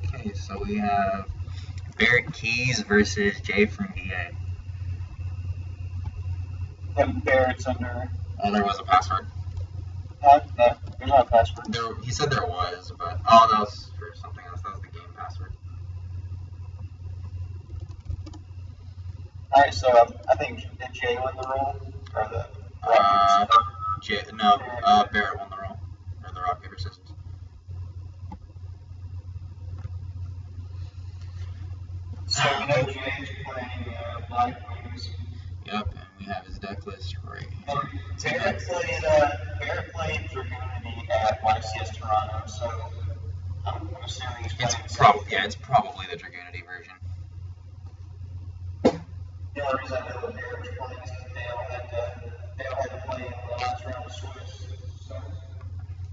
Okay, so we have Barrett Keys versus Jay from VA. And Barrett's under. Oh, there was a password? No, there's not a password. He said there was, but oh, that was for something else. That was the game password. Alright, so I think did Jay win the roll? Or the Barrett won the roll. Or the rock, paper, scissors. So we know Jay's playing Blackwings. Yep, and we have his deck list right here. Barrett played Dragoonity at YCS Toronto, so I'm assuming he's playing it's probably the Dragoonity version. The only reason I know that Barrett was playing is because Dale had to play in the last round of Swiss. So.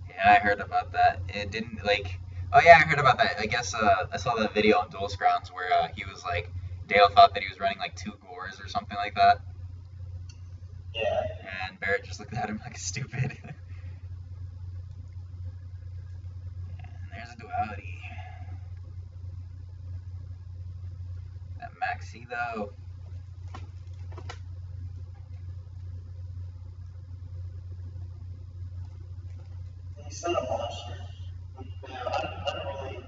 Yeah, I heard about that. It didn't oh yeah, I heard about that. I guess I saw that video on Duelist Grounds where he was like, Dale thought that he was running like 2 Gores or something like that. Yeah. And Barrett just looked at him like stupid. And there's a duality. That Maxi though. He's still a monster. I don't really.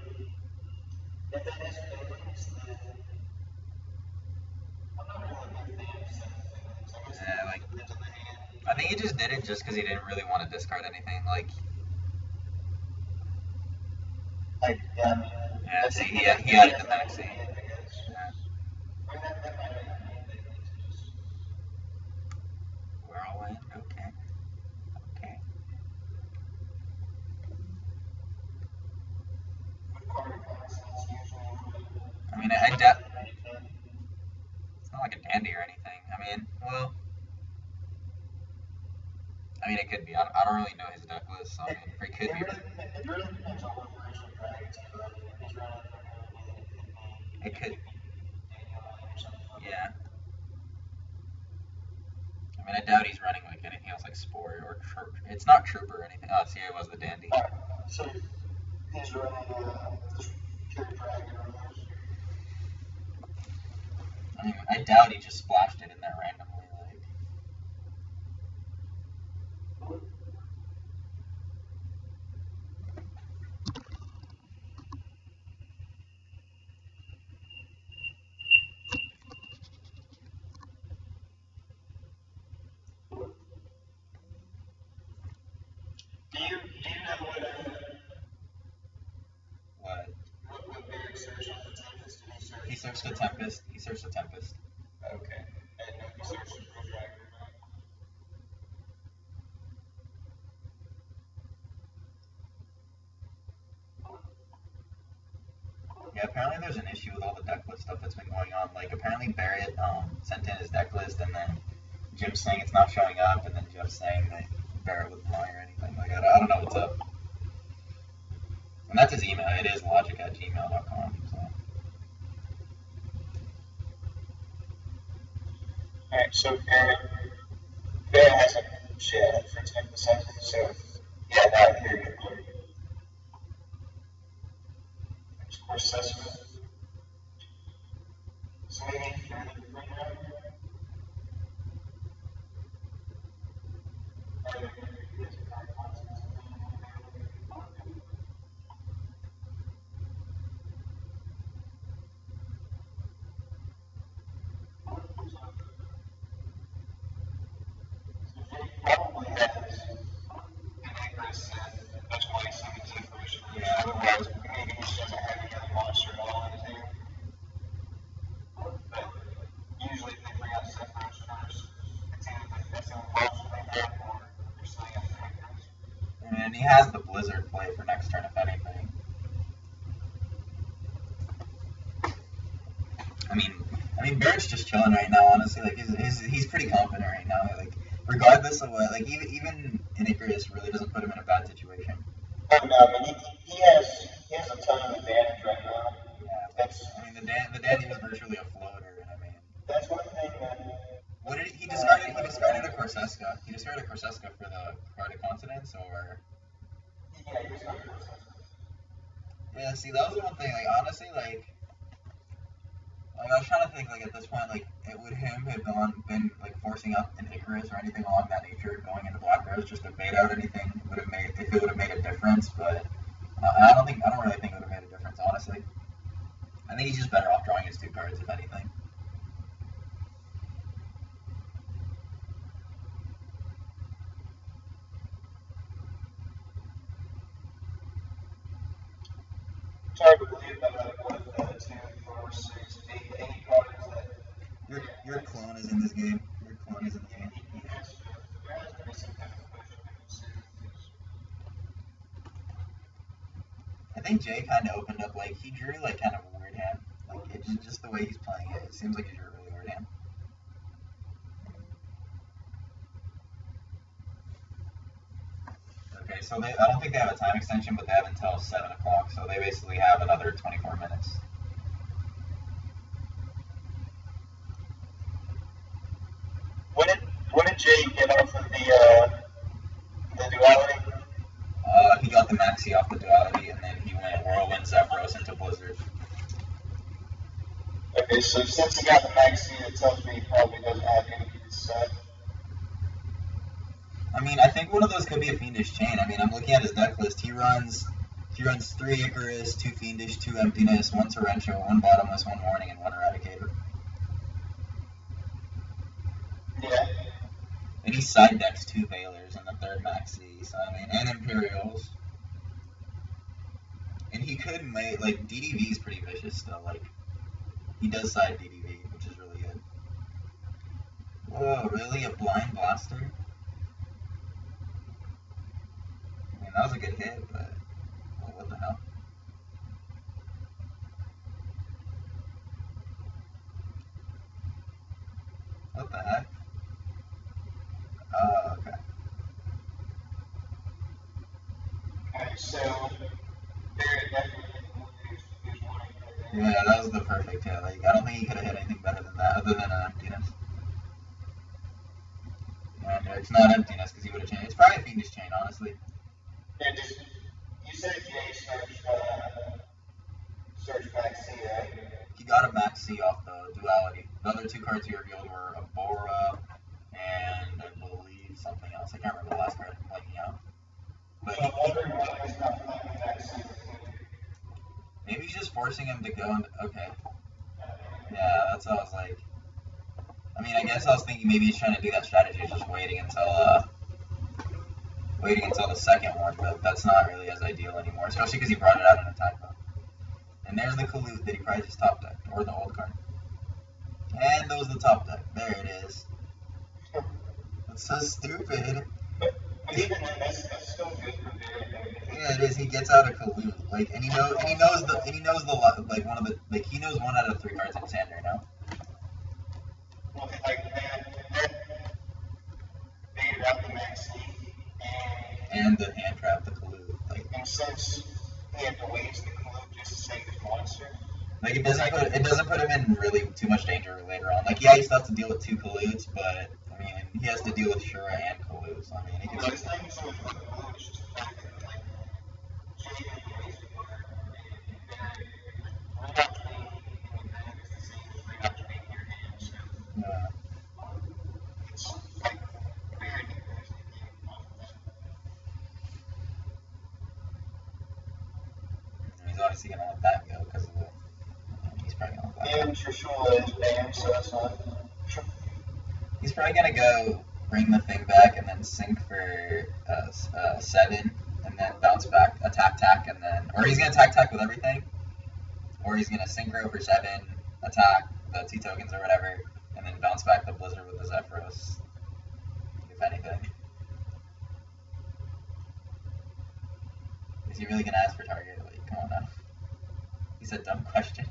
If that is failings, then I'm not really a big fan of failings. I think he just did it just because he didn't really want to discard anything. See, he had it to Maxi. Yeah. We're all in? Okay. I mean, it's not like a dandy or anything. I mean, it could be. I don't really know his deck list, so it could be. It really depends on what version of Dragons he's running. If he's running it could. Yeah. I mean, I doubt he's running like anything else like Spore or Trooper. It's not Trooper or anything. Oh, see, it was the dandy. So he's running Pure Dragon. I mean, I doubt he just splashed it in there randomly. Do you know what Barrett searched on the Tempest? He searched the Tempest. Okay. And he searched the Pure Dragon. Yeah, apparently there's an issue with all the deck list stuff that's been going on. Like, apparently Barrett sent in his deck list, and then Jim's saying it's not showing up, and then Jeff's saying that Barrett wasn't lying or anything. Like, I don't know what's up. And that's his email. It is logic@gmail.com. So. Alright, so Barrett hasn't shared for 10 seconds, so yeah, now here you go. Score assessment. So maybe right now. Probably has an Icarus set. That's why he's sending Zephyrs. Yeah, otherwise, maybe he just doesn't have any other monster at all in his hand. But usually, if they bring out Zephyrs first, it's either that's the only monster they have, or they're setting up the Icarus. And he has the Blizzard play for next turn, if anything. I mean, Barrett's just chilling right now. Honestly, like he's pretty confident right now. Like regardless of what, like even Icarus really doesn't put him in a bad situation. Oh no, I mean he has a ton of advantage right now. Yeah, the dandy was virtually a floater. That's one thing that. What did he discarded? He discarded a Corseska. He discarded a Corseska for the card of Continents, or. Yeah, he discarded a Corseska. Yeah, see, that was the one thing, like, honestly, like I was trying to think, like, at this point, like, would him have been, like, forcing up an Icarus or anything along that nature going into Black Rose just to bait out anything would have made, if it would have made a difference, but I don't really think it would have made a difference, honestly. I think he's just better off drawing his 2 cards, if anything. It's hard to believe that with 2, 4, 6, 8 cards that your clone is in this game. Your clone is in the game. There has to be some kind of push in the series. I think Jay kind of opened up, like, he drew, like, kind of a weird hand. Like, it's just the way he's playing it. It seems like he drew a really weird hand. Okay, so I don't think they have a time extension, but they have until 7 o'clock, so they basically have another 24 minutes. When did Jay get off of the duality? He got the Maxi off the duality, and then he went Whirlwind, Zephyros into Blizzard. Okay, so since he got the Maxi, it tells me he probably doesn't have any of his set. I mean, I think one of those could be a Fiendish Chain. I mean, I'm looking at his deck list. He runs 3 Icarus, 2 Fiendish, 2 Emptiness, 1 Torrential, 1 Bottomless, 1 Warning, and 1 Eradicator. Yeah. And he side decks 2 Veilers in the 3rd Maxi, so I mean, and Imperials. And he could make, like, DDV is pretty vicious still, like, he does side DDV, which is really good. Whoa, really? A Blind Blaster? I mean, that was a good hit, but, well, what the hell? What the heck? Oh, okay. Okay, so Barrett definitely is winning. Yeah, that was the perfect hit. Like, I don't think he could have hit anything better than that, other than an Emptiness. And it's not Emptiness, because he would have changed. It's probably a Fiendish Chain, honestly. Yeah, you said Jay searched Maxi, right? He got a Maxi off the duality. The other 2 cards he revealed were Abora and I believe something else. I can't remember the last card. I'm blanking out. But so I'm wondering why he's not playing Maxi. Maybe he's just forcing him to go and okay. Yeah, that's what I was like. I mean, I guess I was thinking maybe he's trying to do that strategy of just waiting until the second one, but that's not really as ideal anymore, especially because he brought it out in attack mode. And there's the Kalut that he probably just top decked, or the old card. And that was the top deck. There it is. That's so stupid. That's still good for Barrett. Yeah, it is. He gets out a Kalut, like, and he knows like one of the, like, he knows 1 out of 3 cards in Sander now. Well, like that baited out the Maxi And the hand trap, the Kalut, like. And since he had to waste the Kalut just to save his monster. Like, it doesn't put him in really too much danger later on. Like, yeah, he still has to deal with 2 Kaluts, but I mean, he has to deal with Shura and Kalut. So I mean, he can. His thing is with Kalut is just the fact that like Jay had to waste the card and read out to me in the is the same as read out to me in your hand. So Yeah. it's like very dangerous to game off of that. He's obviously gonna let that go because of the. He's probably gonna let that And Trishula is banned, so that's not. He's probably gonna go bring the thing back and then sink for 7 and then bounce back, attack, and then, or he's gonna attack with everything, or he's gonna synchro for 7, attack the 2 tokens or whatever, and then bounce back the Blizzard with the Zephyros, if anything. Is he really gonna ask for target? Like, come on now. He's a dumb question.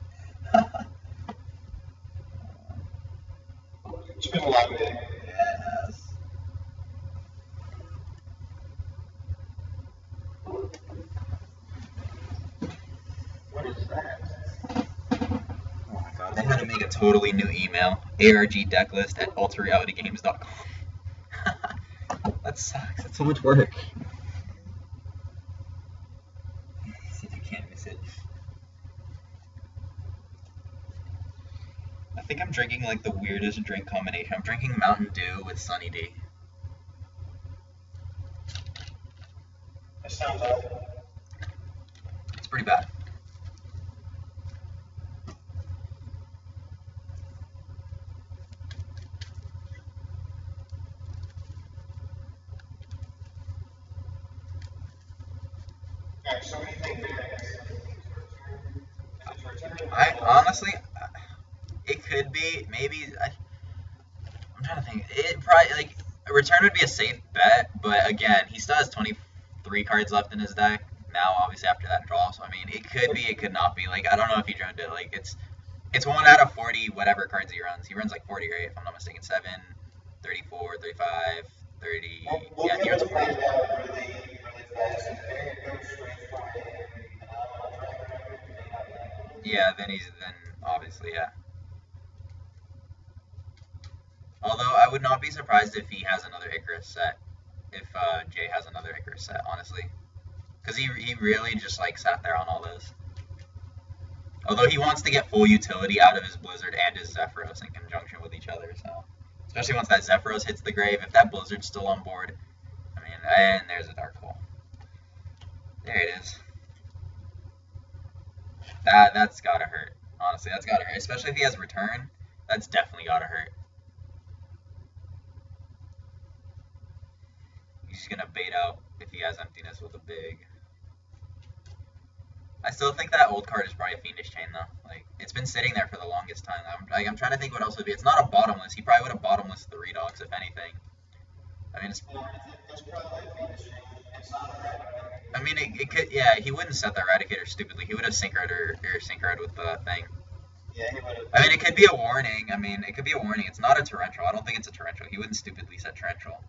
It's been a long day. Yes. What is that? Oh my god, they had to make a totally new email. ARG decklist at ultrarealitygames.com. That sucks. That's so much work. See if you can't miss it. it. I think I'm drinking like the weirdest drink combination. I'm drinking Mountain Dew with Sunny D. That sounds awful. It's pretty bad. Alright, so what do you think Barrett has? I honestly, it could be, maybe, I'm trying to think, it probably, like, a return would be a safe bet, but again, he still has 23 cards left in his deck, now, obviously, after that draw, so, I mean, it could be, it could not be, like, I don't know if he droned it, like, it's 1 out of 40 whatever cards he runs like 40, right, if I'm not mistaken, 7, 34, 35, 30, yeah, he runs a 40. Yeah, then obviously, yeah. Although I would not be surprised if he has another Icarus set, if Jay has another Icarus set, honestly, because he really just like sat there on all this. Although he wants to get full utility out of his Blizzard and his Zephyros in conjunction with each other, so especially once that Zephyros hits the grave, if that Blizzard's still on board, I mean, and there's a Dark Hole. There it is. That's gotta hurt. Honestly, that's gotta hurt. Especially if he has return, that's definitely gotta hurt. He's just gonna bait out if he has emptiness with a big. I still think that old card is probably a Fiendish Chain though. Like, it's been sitting there for the longest time. I'm trying to think what else would be. It's not a bottomless. He probably would have bottomless the Redox if anything. I mean, it's probably a Fiendish Chain. It's not a Eradicator. I mean, it could, yeah, he wouldn't set the Eradicator stupidly. He would have Synchroed or Synchroed with the thing. Yeah, he would have. I mean, it could be a warning. I mean, it could be a warning. It's not a Torrential. I don't think it's a Torrential. He wouldn't stupidly set Torrential.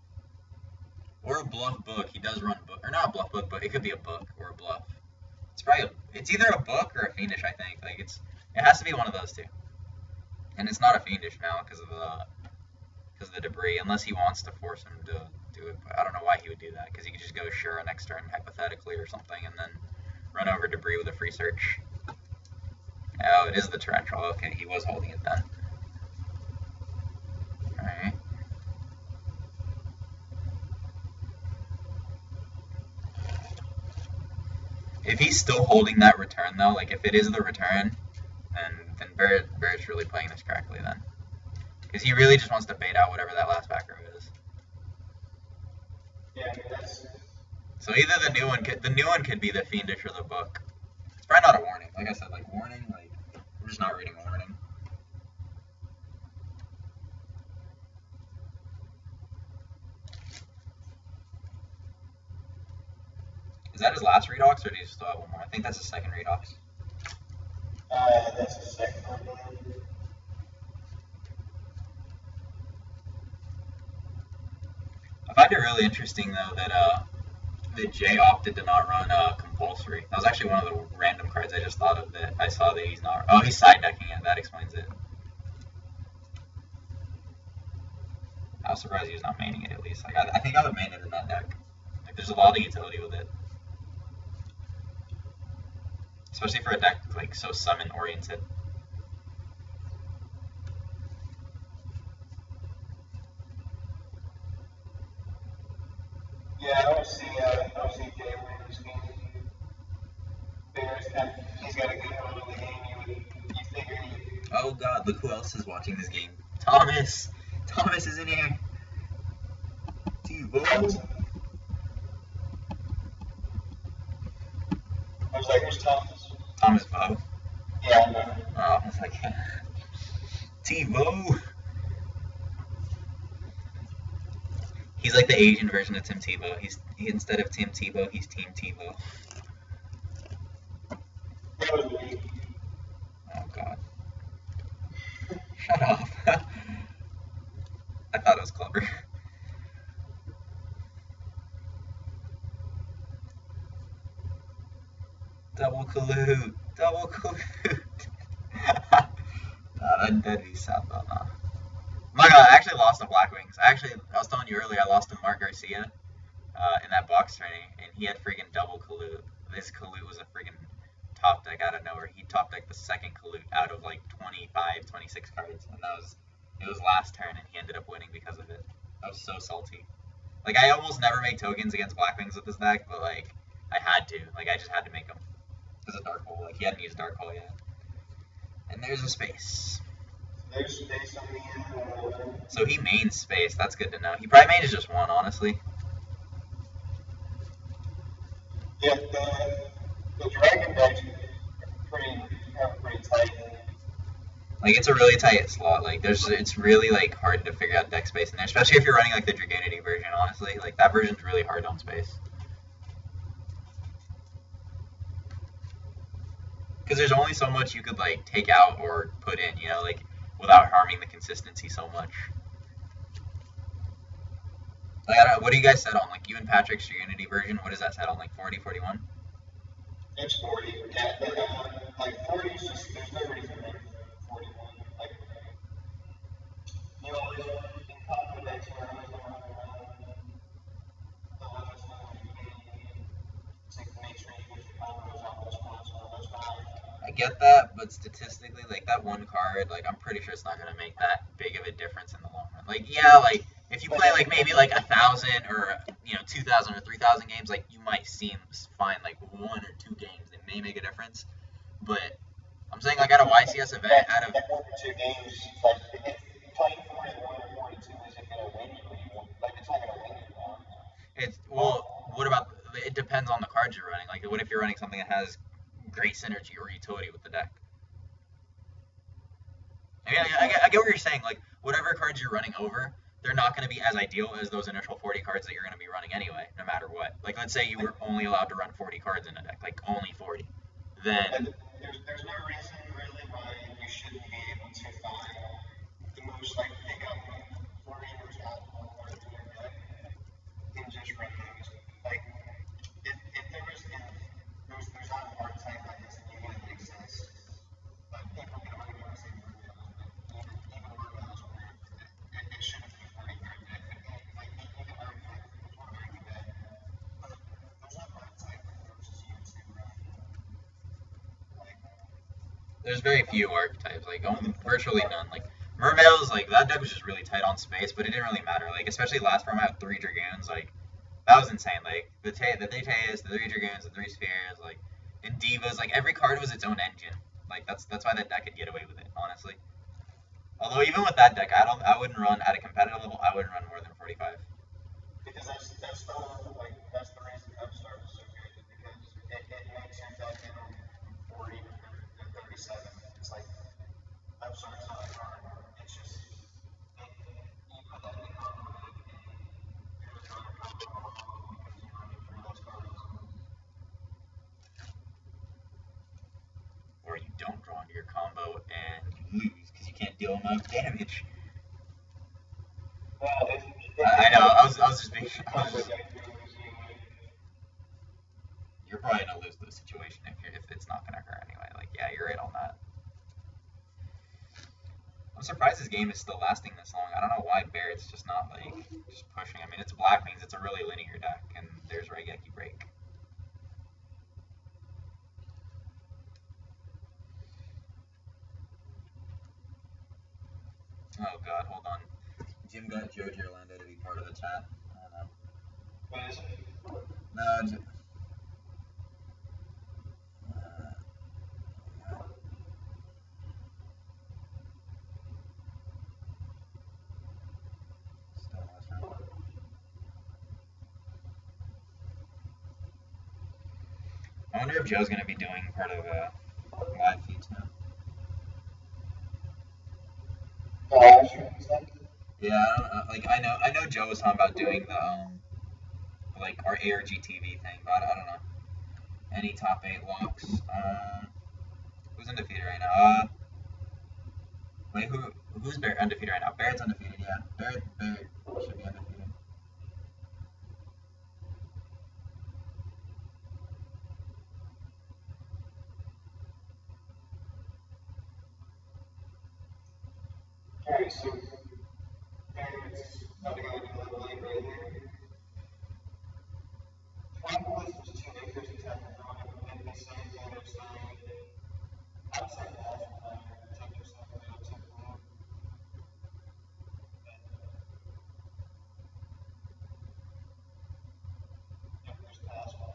Or a Bluff Book. He does run Book. Or not a Bluff Book, but it could be a Book or a Bluff. It's probably it's either a Book or a Fiendish, I think. Like, it has to be one of those two. And it's not a Fiendish now because of the debris, unless he wants to force him to do it. But I don't know why he would do that, because he could just go Sure next turn, hypothetically, or something, and then run over debris with a free search. Oh, it is the Torrential. Okay, he was holding it then. Alright. If he's still holding that return, though, like, if it is the return, then Barrett's really playing this correctly, then. Because he really just wants to bait out whatever that last back row is. Yeah, I mean, that's... So either the new one could be the Fiendish or the Book. It's probably not a warning. Like I said, like, warning, like, we're just not reading warning. Is that his last Redox, or do you still have one more? I think that's his second Redox. That's his second one. I find it really interesting, though, that Jay opted to not run Compulsory. That was actually one of the random cards I just thought of that I saw that he's not. Oh, he's side decking it. That explains it. I was surprised he was not maining it, at least. Like, I think I would main it in that deck. Like, there's a lot of utility with it. Especially for a deck, like, so summon-oriented. Yeah, I don't see Jay winning this game. He's got a good hold of the game. You figure Oh god, look who else is watching this game. Thomas! Thomas is in here! T-Vote! I was like, who's Thomas? Thomas Bo. Yeah, I know. Oh, I was like, T-Vo! He's like the Asian version of Tim Tebow. Instead of Tim Tebow, he's Team Tebow. Oh god. Shut up. I thought it was clever. Double collude! Double collude! Nah, that'd be sad though, nah. My god, I actually lost to Blackwings. I was telling you earlier, I lost to Mark Garcia in that box training, and he had freaking double collude. This collude was a freaking top deck out of nowhere. He top decked the second Kalut out of like 25, 26 cards, and it was last turn, and he ended up winning because of it. I was so salty. Like, I almost never make tokens against Blackwings with this deck, but like, I had to. Like, I just had to make them. Because of Dark Hole. Like, he hadn't used Dark Hole yet. And there's a space. There's space on the end. So he mains space. That's good to know. He probably mains just one, honestly. Yeah, the Dragon decks are pretty tight. Like, it's a really tight slot. Like, it's really, like, hard to figure out deck space in there. Especially if you're running, like, the Dragonity version, honestly. Like, that version's really hard on space. Because there's only so much you could, like, take out or put in, you know, like, without harming the consistency so much. Like, I don't know, what do you guys set on? Like, you and Patrick's Unity version, what does that set on? Like, 40, 41? It's 40. Yeah, but, like, 40 is just, there's no reason to make 41. Like, you always, in confidence, you're always going to want the lowest level you can to make sure you get your combos off those spots for those guys. I get that, but statistically, like, that one card, like, I'm pretty sure it's not going to make that big of a difference in the long run. Like, yeah, like, if you play, like, maybe, like, 1,000 or, you know, 2,000 or 3,000 games, like, you might seem fine, like, 1 or 2 games. It may make a difference. But I'm saying, like, at a YCS event, out of... 1 or 2 games, like, playing 41 or 42 isn't going to win you anymore. Like, it's not going to win you. Well, what about... It depends on the cards you're running. Like, what if you're running something that has great synergy or utility with the deck? I get what you're saying. Like, whatever cards you're running over, they're not going to be as ideal as those initial 40 cards that you're going to be running anyway, no matter what. Like, let's say you were only allowed to run 40 cards in a deck, like, only 40. Then... There's no reason, really, why you shouldn't be able to find the most, like, pick-up warriors out of your deck and just run those. Like, if there's not a hard type like this, and you know it exists, but people can argue and say even Orioles, where it shouldn't be 40 card deck. Like, you can argue, like, people argue that, but there's not a hard type that forces you to run. Like, there's very few archetypes, like, virtually none. Like, Mermails, like, that deck was just really tight on space, but it didn't really matter. Like, especially last time I had 3 Dragoons, like, that was insane. Like, the Thetis, the 3 Dragoons, the 3 Spheres, like, and Divas, like, every card was its own engine. Like, that's why that deck could get away with it, honestly. Although, even with that deck, I wouldn't run, at a competitive level, I wouldn't run more than 45. Because that's the reason Upstart was so good, because it makes your deck in 40 to 37. It's like, Upstart's not hard. It's just, you put that in combo deck, and you're just running combo because you're running through those cards. Or you don't draw into your combo and you lose because you can't deal enough damage. Well, I know, I was just being... You're probably in a lose-lose situation if it's not going to occur anyway. Like, yeah, you're right on that. I'm surprised this game is still lasting this long. I don't know why Barrett's just not, like, just pushing. I mean, it's Blackwings. It's a really linear deck, and there's Regeki Break. Oh, God, hold on. Jim got Joe Girlando to be part of the chat. I don't know. What is it? No, I wonder if Joe's going to be doing part of live feeds now. Yeah, I don't know. Like, I know Joe was talking about doing the like our ARG TV thing, but I don't know. Any top 8 locks? Who's undefeated right now? Wait, who's undefeated right now? Barrett's undefeated, yeah. Barrett should be undefeated. Alright, so Barrett's not going to do a line right here. One was 2 acres, he's having drawn up in the same kind of style. I'd say off take yourself a little too cool. If there's possible.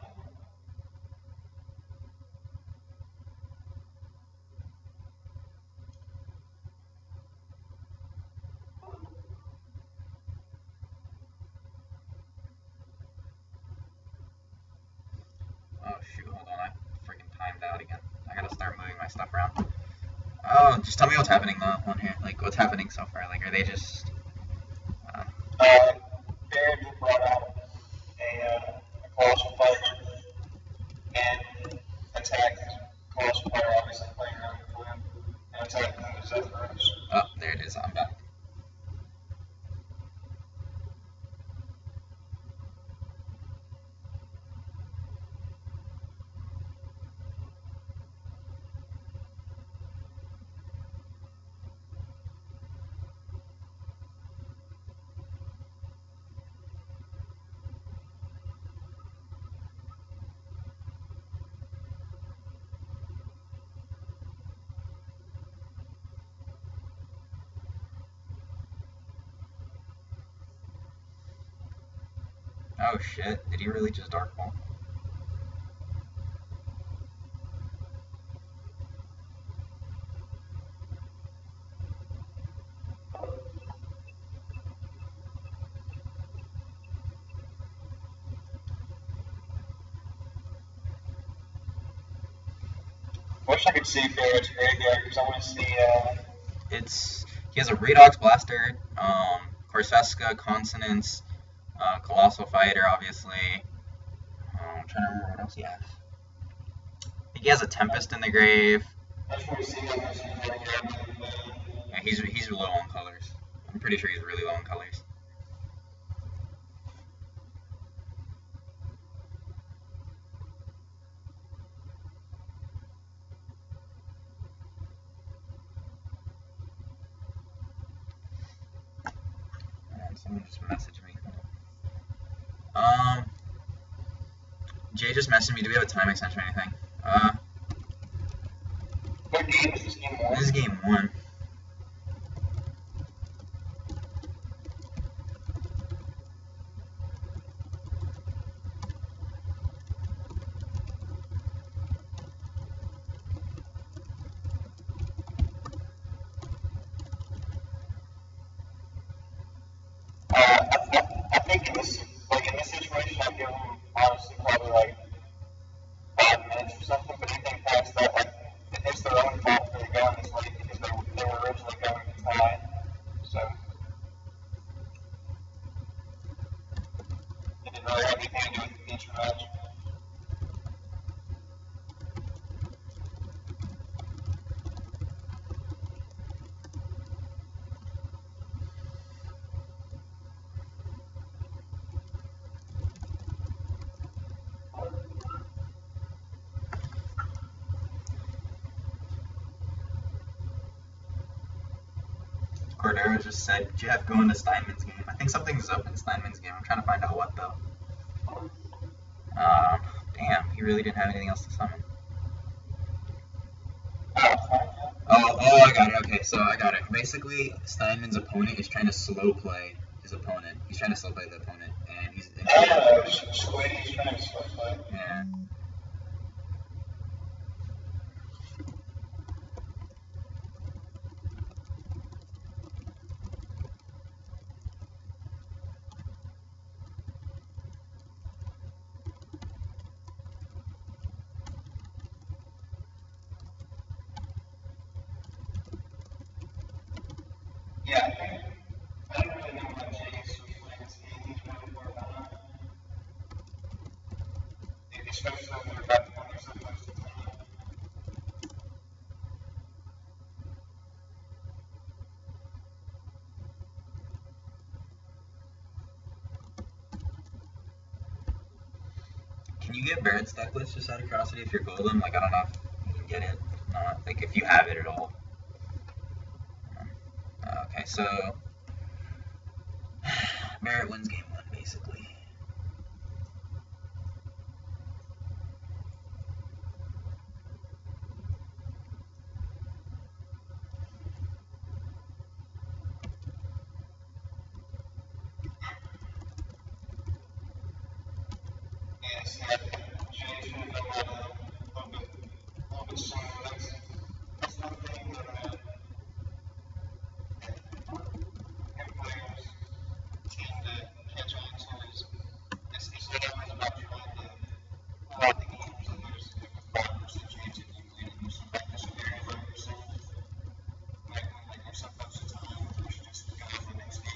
Oh shoot, hold on, I freaking timed out again. I gotta start moving my stuff around. Oh, just tell me what's happening though on here. Like, what's happening so far? Like, are they just... Barrett brought out a colossal fighter and attacked colossal fighter, obviously playing around with him, and attacked him with Zephyros. Oh, there it is, I'm back. Oh shit, did he really just dark ball? Wish I could see Barrett's graveyard because I want to see. He has a Redox Blaster, Corseska, Consonance, Colossal Fighter, obviously. I'm trying to remember what else he has. I think he has a Tempest in the grave. I just want to see him. Yeah, he's low on colors. I'm pretty sure he's really low on colors. Someone just messaged me. Jay just messaged me. Do we have a time extension or anything? What game is this game one? This is game 1. I think in this situation, I'd give them honestly probably like 5 minutes or something. But anything past that, like it's their own fault for going this late because they were originally going to tie. So it didn't really have anything to do with the future match. Cordero just said, Jeff, go into Steinman's game. I think something's up in Steinman's game. I'm trying to find out what, though. Damn, he really didn't have anything else to summon. Oh, I got it. Okay, so I got it. Basically, Steinman's opponent is trying to slow play his opponent. He's trying to slow play the opponent, and he's... He's trying to slow play. Yeah. Yeah, I don't really know what Jay's playing this game. He's really far behind. Especially when you're about to when you're so close to time. Can you get Barrett's deck list just out of curiosity if you're golden? Like, I don't know if you can get it. Like, if you have it at all. Okay, so Barrett wins game 1, basically. yeah, Jay should have done that a little bit sooner. That's one thing that players tend to catch on to is it's not always about trying to pull out the games and there's like a 5% chance of you winning. So like this very low percentage, like you're supposed to time, you should just go to the next game.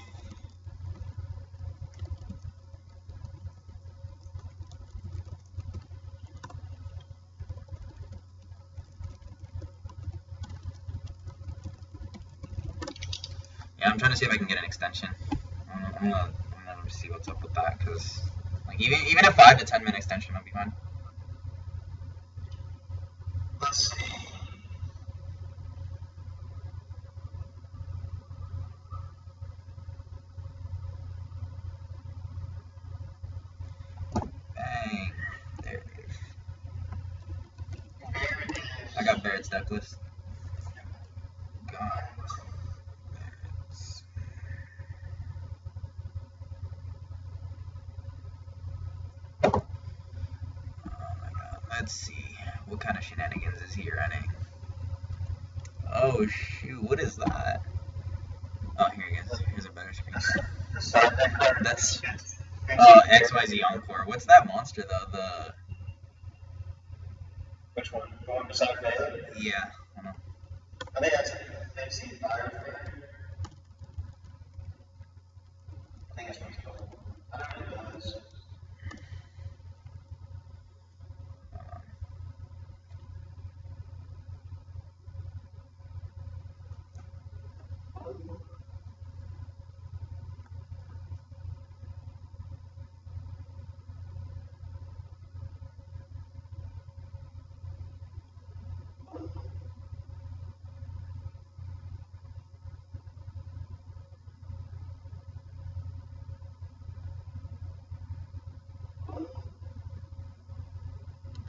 Yeah, I'm trying to see if I can get an extension. I'm gonna see what's up with that, because like even a 5 to 10 minute extension would be fine. Let's see. Bang. There it is. I got Barrett's deck list. God. Let's see, what kind of shenanigans is he running? Oh shoot, what is that? Oh, here he is. Here's a better screen. That's XYZ Encore. What's that monster though? Which one? The one beside Barrett? Yeah. I think that's MC Fire. I think that's what it's called. I don't know what it does.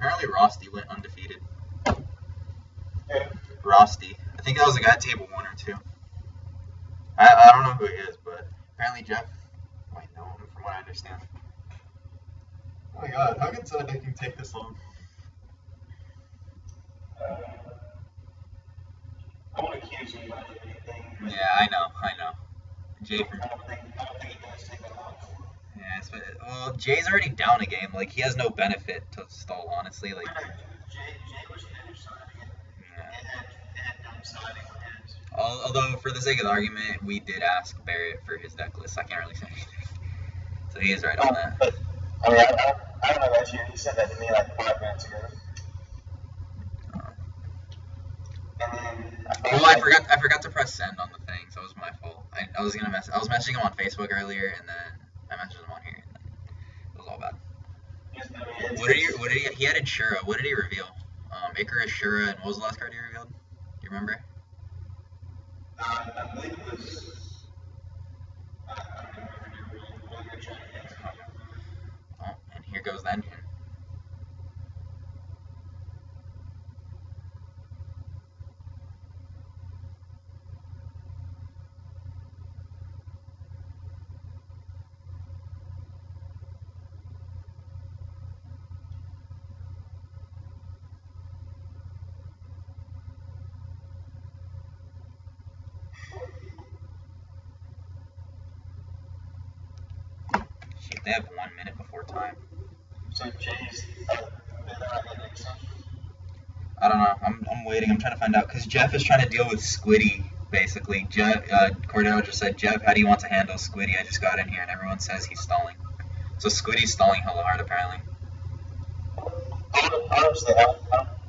Apparently Rosty went undefeated. Yeah. Rosty. I think that was a guy at table 1 or 2. I don't know who he is, but apparently Jeff might know him from what I understand. Oh my god, how can someone take this long? I won't accuse anybody of anything. Yeah, I know. Jay from. I don't think it does take that long. Yeah, well, Jay's already down a game. Like, he has no benefit to stall, honestly. Like, Jay was finished signing it. yeah. It had done signing on it. Although, for the sake of the argument, we did ask Barrett for his deck list. I can't really say anything. So he is right on that. But, I mean, I don't know about you. He said that to me like 5 minutes ago. And then I forgot to press send on the thing, so it was my fault. I was messaging him on Facebook earlier, and then I messaged him on here, and then it was all bad. He added Shura. What did he reveal? Icarus, Shura, and what was the last card he revealed? Do you remember? I believe it was. Oh, and here goes the engine. Shit, they have 1 minute before time. So Jay's I don't know. I'm waiting. I'm trying to find out because Jeff is trying to deal with Squiddy. Basically, Cordell just said, "Jeff, how do you want to handle Squiddy? I just got in here and everyone says he's stalling." So Squiddy's stalling hella hard apparently. Honestly, I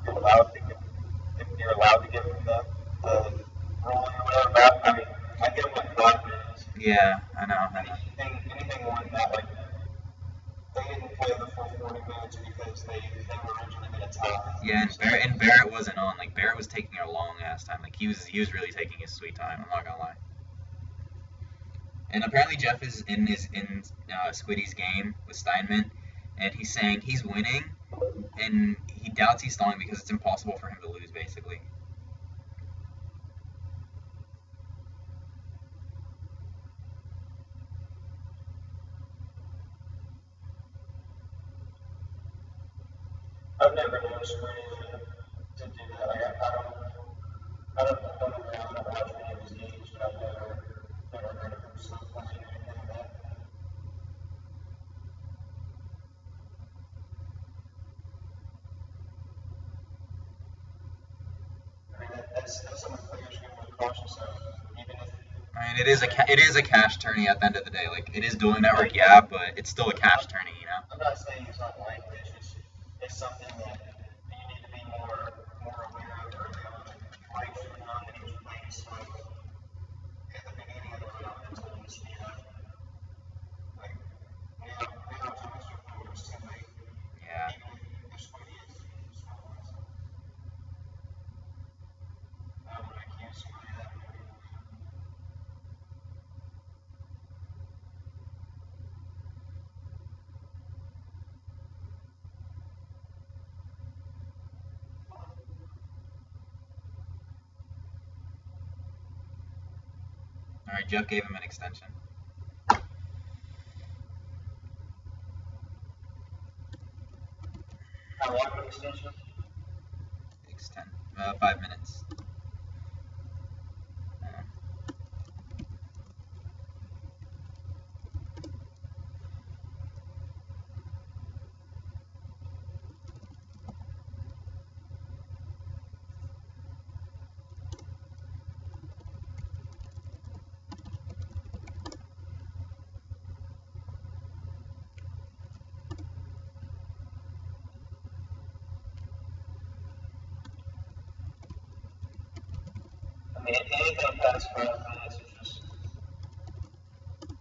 don't think you're allowed to give him the ruling or whatever. But I mean, I give him like 5 minutes. Yeah, I know. Anything more than that, like they didn't play the full 40 minutes because they were originally going to tie. Yeah, and Barrett wasn't on. Like Barrett was taking a long ass time. Like he was really taking his sweet time. I'm not gonna lie. And apparently Jeff is in Squiddy's game with Steinman, and he's saying he's winning, and he doubts he's stalling because it's impossible for him to lose, basically. I've never noticed for anything to do that. Like, I don't watch any of his games, but I've never heard of him slow playing or anything like that. I mean, that's something players should be more cautious of, even if. I mean, it is a cash tourney at the end of the day. Like, it is dual network, yeah, but it's still a cash tourney, you know. I'm not saying it's unlikely. It's something that you need to be more aware of early on. Like not that he was playing slow at the beginning of the round until he speed up. Like now times before it's too late. Yeah. Even if what he is slow ones. I would accuse somebody of that. All right, Jeff gave him an extension. How long of an extension? Extend 5 minutes. I mean, anything past 5 minutes is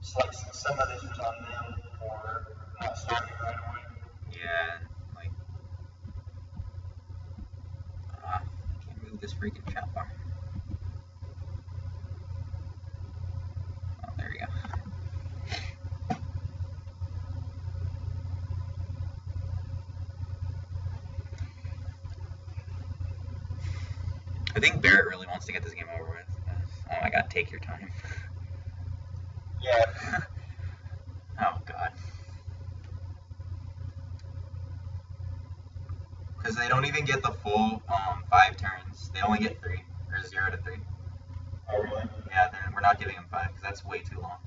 just like some of this was on them for not starting right away. Yeah, like, can't move this freaking chat bar. Oh, there you go. I think Barrett really wants to get this game over with. Oh my god, take your time. Yeah. Oh god. Because they don't even get the full 5 turns. They only get 3, or 0 to 3. Oh really? Yeah, then we're not giving them 5 because that's way too long.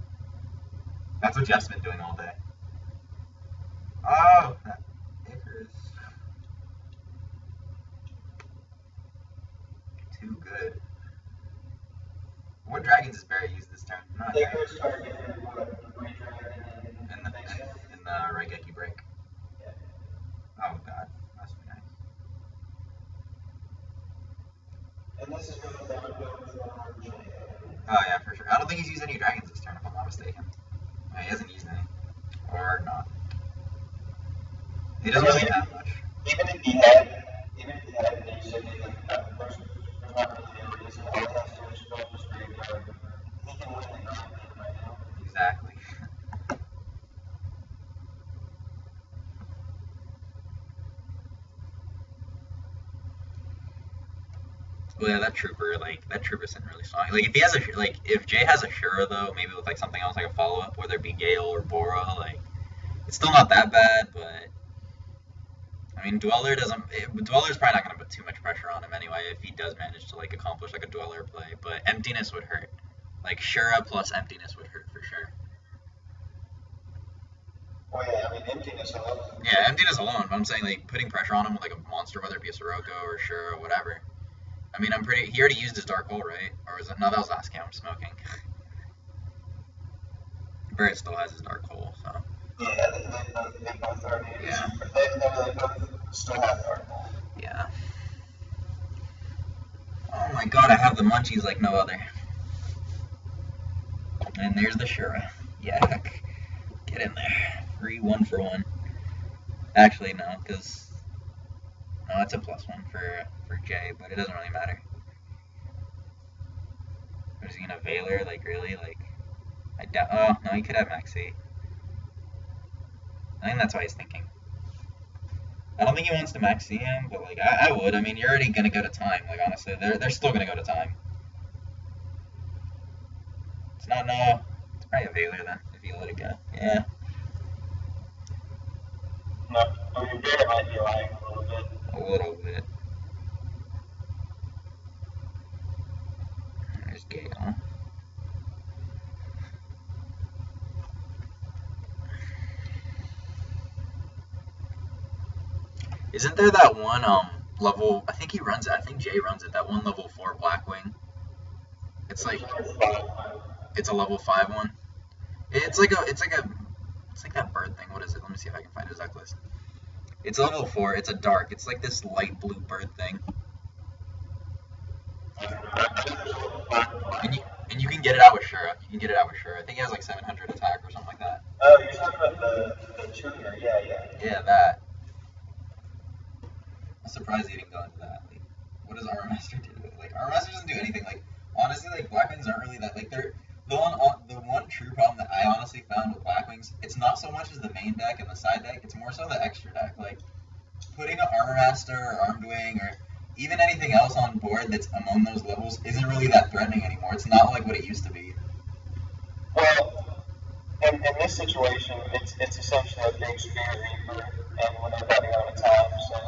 That's what Jeff's been doing all day. Oh, that Icarus. Too good. What dragons does Barrett use this turn? Not Icarus targeted what? Green Dragon in the Raigeki break. Yeah. Oh god, must be nice. And this is going to go for Jay. Oh yeah, for sure. I don't think he's used any dragons this turn, if I'm not mistaken. He hasn't used any. Or not. He doesn't really have much. Even if he had, and you said anything, there's not really any reason. All he has to do is fill up his graveyard. He can win the game right now. Exactly. Well, yeah, that trooper isn't really strong. Like, if he has if Jay has a Shura though, maybe with like something else like a follow up, whether it be Gale or Bora, like, it's still not that bad, but I mean, Dweller's probably not gonna put too much pressure on him anyway if he does manage to like accomplish like a Dweller play. But Emptiness would hurt. Like Shura plus Emptiness would hurt for sure. Oh yeah, I mean Emptiness alone. Yeah, Emptiness alone. But I'm saying like putting pressure on him with like a monster, whether it be a Sirocco or Shura or whatever. I mean, he already used his Dark Hole, right? Or was it? No, that was last game. I'm smoking. Barrett still has his Dark Hole, so. Yeah, they both are. Yeah. They both still have Dark Hole. Yeah. Oh my god, I have the munchies like no other. And there's the Shura. Yak. Get in there. Free 1 for 1. Actually, no, because. No, that's a +1 for Jay, but it doesn't really matter. Is he gonna Veiler? Like, really? Like, I doubt. Oh, no, he could have Max 8. I think that's why he's thinking. I don't think he wants to Max C him, but, like, I would. I mean, you're already gonna go to time. Like, honestly, they're still gonna go to time. It's not, no. It's probably a Veiler then, if you let it go. Yeah. No, I mean, Barrett might be lying a little bit. a little bit. There's Gale. Isn't there that one level? I think Jay runs it. That one level 4 Blackwing. It's like it's a level 5 one. It's like that bird thing. What is it? Let me see if I can find his deck list. It's a level 4. It's a dark. It's like this light blue bird thing. And you can get it out with Shura. You can get it out with Shura. I think he has like 700 attack or something like that. Oh, you're talking about the tuner, yeah. Yeah, that. I'm surprised he didn't go into that. Like, what does Armor Master do? Like, Armor Master doesn't do anything. Like, honestly, like Blackwings aren't really that. Like, they're the one true problem that I honestly found with Blackwings. It's not so much as the main deck and the side deck. It's more so the extra deck. Like, putting an Armor Master or Armed Wing or even anything else on board that's among those levels isn't really that threatening anymore. It's not like what it used to be. Well, in this situation, it's essentially a big Spear Reaper, and when they're running out of time, so.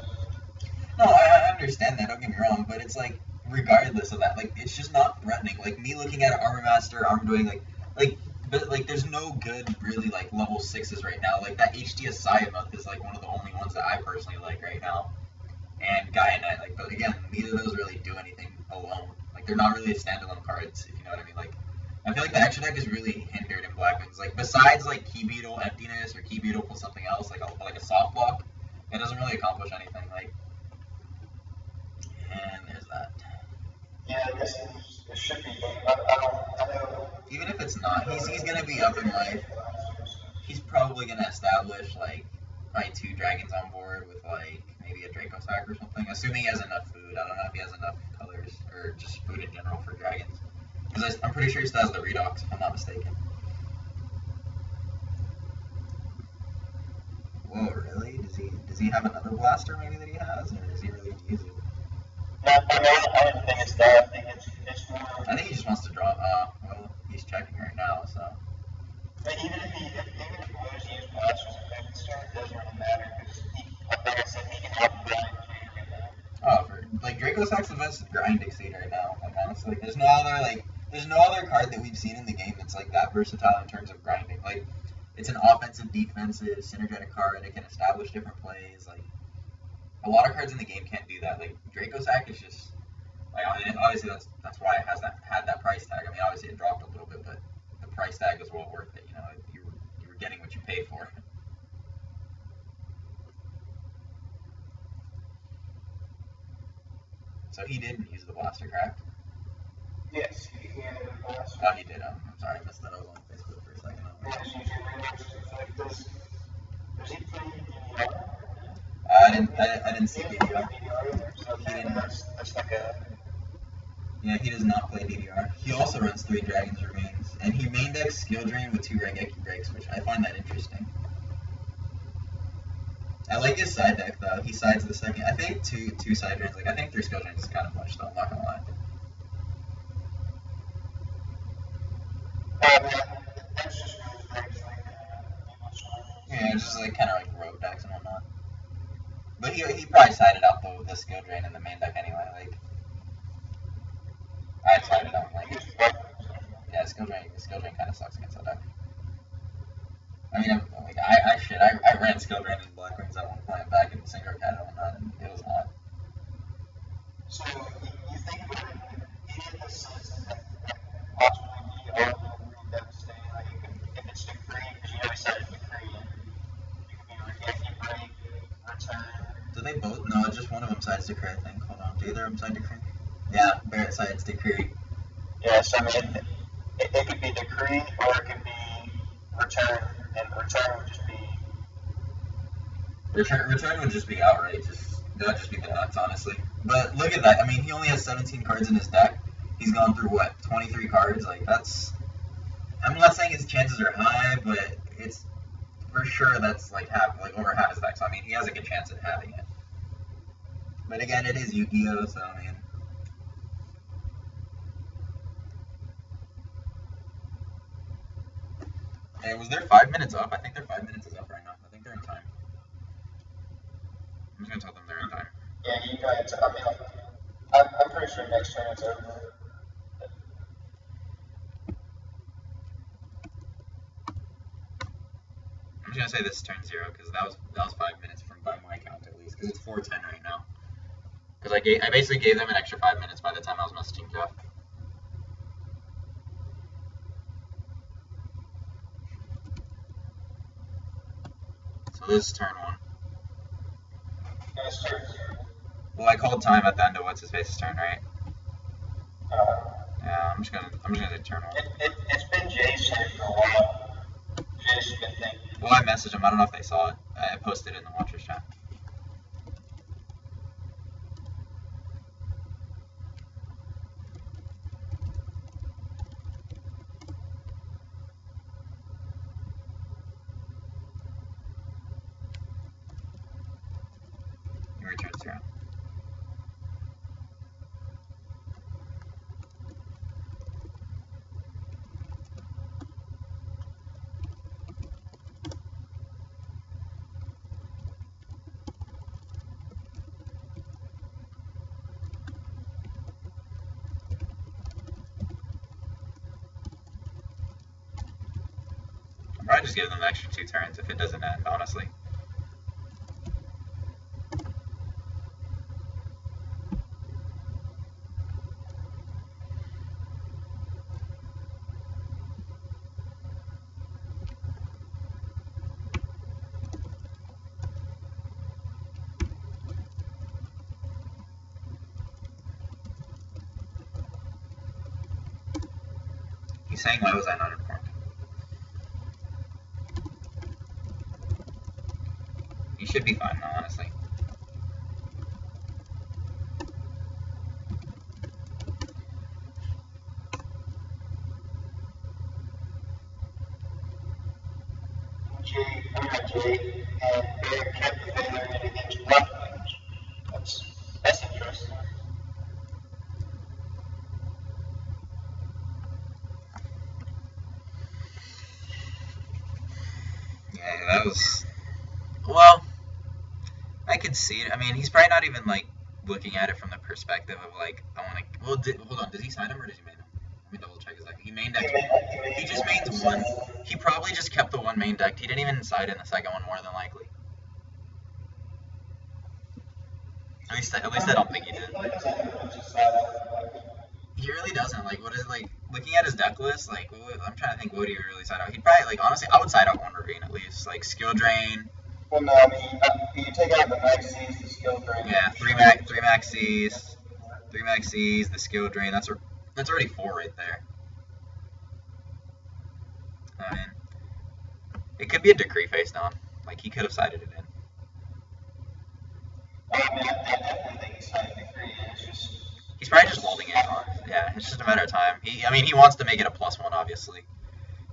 No, I understand that, don't get me wrong, but it's like, regardless of that, like, it's just not threatening. Like, me looking at an Armor Master, Armed Wing, but there's no good, really, like, level 6s right now. Like, that HDS Sciamuth is, like, one of the only ones that I personally like right now. And Gaia Knight, like, but again, neither of those really do anything alone. Like, they're not really standalone cards, if you know what I mean. Like, I feel like the extra deck is really hindered in Blackwings. Like, besides, like, Key Beetle Emptiness or Key Beetle plus something else, like a soft block, it doesn't really accomplish anything. Like, and there's that. Yeah, it should be. I know. Even if it's not, he's gonna be up in life. He's probably gonna establish like probably 2 dragons on board with like maybe a Draco sack or something. Assuming he has enough food. I don't know if he has enough colors or just food in general for dragons. Because I'm pretty sure he still has the Redox, if I'm not mistaken. Whoa, really? Does he have another blaster maybe that he has, or is he really use it? No, I don't think it's that. I think it's more. I think he just wants to draw. Well, he's checking right now, so. But even if he was to use blasters at Dragon Star, it doesn't really matter because like I said, he can help grind right now. Oh, like Draco Sack's the best grinding seed right now. Like honestly, there's no other card that we've seen in the game that's like that versatile in terms of grinding. Like, it's an offensive, defensive, synergetic card. It can establish different plays. Like, a lot of cards in the game can't do that. Like, Draco Sack is just like, I mean, obviously that's why it had that price tag. I mean, obviously it dropped a little bit, but the price tag was well worth it. You know, you were getting what you paid for. So he didn't use the blaster, correct? Yes, he had a blaster. Oh, he did. I'm sorry, I missed that. I was on Facebook for a second. Does he play DDR? I didn't see DDR. He didn't. That's like a. Yeah, he does not play DDR. He also runs 3 Dragons Remains, and he main decks Skill Drain with 2 Rengeki Breaks, which I find that interesting. I like his side deck though. He sides the second. I think two side drains. Like, I think 3 Skill Drains is kind of much though. I'm not gonna lie. That's just really great. Yeah, it's just like kind of like rogue decks and whatnot. But he probably sided out the Skill Drain in the main deck anyway. Like, I'd sided out like yeah, Skill Drain kind of sucks against that deck. I mean, like I ran Skill Drain in Blackwings at one point back in Synchro Cat and whatnot, and it was hot. So you think about it, any of the sets that possibly be all devastating, like if it's decree, because you always said it's decree, you can be Rengeki Break, Return. Do they both? No, just one of them sides Decree, I think. Hold on, do either of them side Decree? Yeah, Barrett sides Decree. Yeah, so I mean, it could be decree or it could be return, and return would just be. Return would just be outright. That would just be the nuts, honestly. But look at that. I mean, he only has 17 cards in his deck. He's gone through what, 23 cards? Like, that's. I'm not saying his chances are high, but it's for sure that's like over half his deck. So I mean, he has a good chance at having it. But again, it is Yu-Gi-Oh, so I mean. Hey, was there 5 minutes up? I think their 5 minutes is up right now. I think they're in time. I'm just gonna tell them they're in time. Yeah, you guys, I mean, I'm pretty sure next turn it's over. I'm just gonna say this is turn 0 because that was 5 minutes from by my count at least, because it's 4:10 right now. Because I basically gave them an extra 5 minutes by the time I was messaging Jeff. So this is turn 1. Yes, turn 0. Well, I called time at the end of what's his face's turn, right? Uh, Yeah, I'm just gonna say turn 1. It's been Jay's turn for a while. Jay's been thinking. Well, I messaged him. I don't know if they saw it. I posted it in the Watchers chat. Your turn 0. I'll probably just give them the extra 2 turns if it doesn't end, honestly. He's saying, why was I not informed? He should be fine, though, honestly. Jay and Barrett kept the failure against Blackwings. That's interesting. Yeah, that was... Well, I could see it. I mean, he's probably not even, like, looking at it from the perspective of, like, I want to... Well, hold on. Does he sign him or does he main him? Let me double check his deck. He main decked... He just mains one. He probably just kept the one main decked. He didn't even side in the second one, more than likely. At least I don't think he did. He really doesn't. Like, what is, like, looking at his deck list, like, I'm trying to think, what would he really side out? He'd probably, like, honestly, I would side out one Ravine at least. Like, skill drain. Well, no, I mean, you take out the max C's, the skill drain. Yeah, 3 max C's. 3 max C's, the skill drain. That's already 4 right there. I mean, it could be a decree face down. Like, he could have sided it in. I mean, I definitely think he's sided decree. It's just... He's probably just holding it on. Yeah, it's just a matter of time. I mean, he wants to make it a +1, obviously.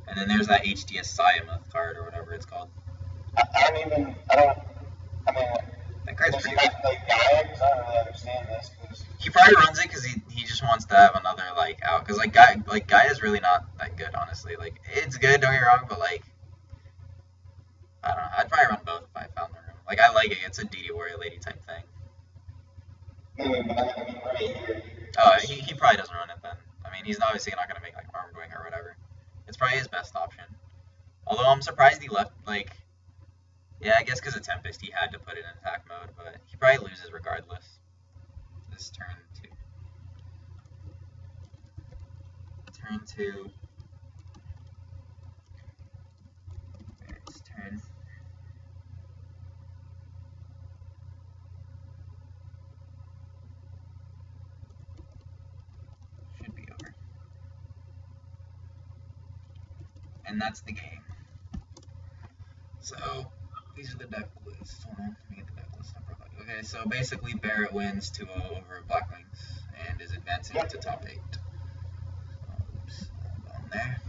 And then there's that HDS Siamoth card, or whatever it's called. I mean, that card's does he pretty not play Gaia? Because I don't really understand this. He probably runs it because he just wants to have another, like, out. Because, like, Gaia's really not that good, honestly. Like, it's good, don't get me wrong, but, like, I don't know. I'd probably run both if I found the room. Like, I like it. It's a DD Warrior Lady type thing. Oh, he probably doesn't run it then. I mean, he's obviously not going to make, like, Arm Wing or whatever. It's probably his best option. Although I'm surprised he left, like... Yeah, I guess because of Tempest, he had to put it in attack mode, but he probably loses regardless. This turn 2. Turn 2. It's turn. Should be over. And that's the game. So, these are the deck lists. Hold on, let me get the deck list up real quick. Okay, so basically Barrett wins 2-0 over Blackwings and is advancing to top 8. Oops, hold on there.